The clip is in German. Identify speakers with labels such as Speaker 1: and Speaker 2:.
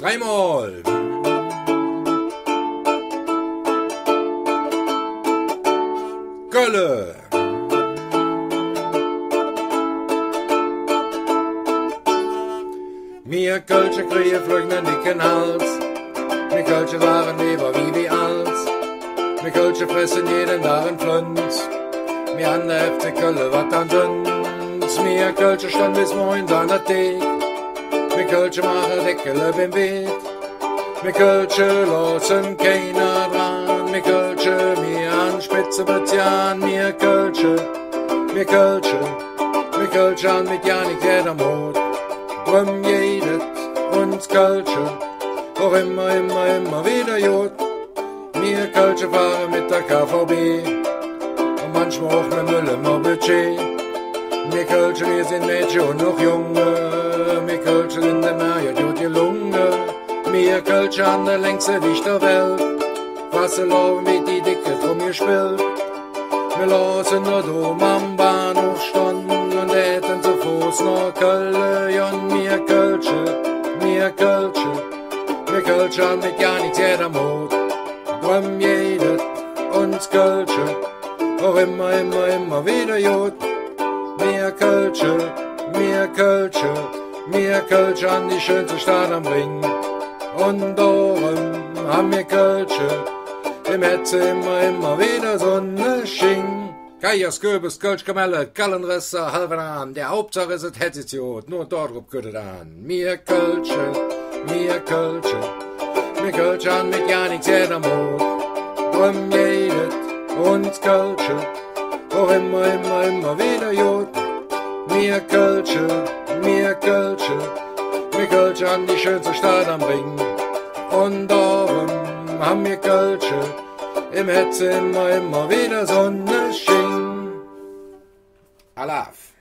Speaker 1: Dreimal. Gölle. Mir Kölsche kriegen flügen den dicken Hals. Mir Kölsche waren lieber wie als. Mir Kölsche fressen jeden Tag einen Pflünz. Mir an der FC Kölle wat an Dünns. Mir Kölsche stand bis morgen an der Thek. Mir Kölsche machen Deckele beim Bett. Mir Kölsche lassen keiner dran. Mir Kölsche mir an Spitze beziehen. Mir Kölsche an mit ja nicht jeder Mut. Drum jedet uns Kölsche, auch immer wieder Jod. Mir Kölsche fahren mit der KVB und manchmal auch mit Müll im Budget. Mir Kölsche, wir sind Mädchen und noch Junge. Mir Kölsche sind der Meer, tut die Lunge. Mir Kölsche an der längste Dicht der Welt. Wasser laufen wie die Dicke drum gespielt. Wir lassen nur dumm am Bahnhof standen und hätten zu Fuß nach Köln. Und mir Kölsche an mit ja nichts jeder Mut. Drum jedet uns Kölsche, auch immer wieder Jod. Mir Kölsche an die schönste Stadt am Ring. Und darum haben wir Kölsche, im Hetze immer wieder Sonne sching. Geiers, Göbes, Kölsch, Kamelle, Kallenresser, halben an. Der Hauptsache ist es Hetziziot, nur dort rupt Göttet an. Mir Kölsche an mit ja nichts jeder Mut. Drum jedet uns Kölsche, auch immer wieder Jod. Mir Kölsche an die schönste Stadt am Ring. Und darum haben wir Kölsche, im Hetze immer wieder Sonne schien. Alaf.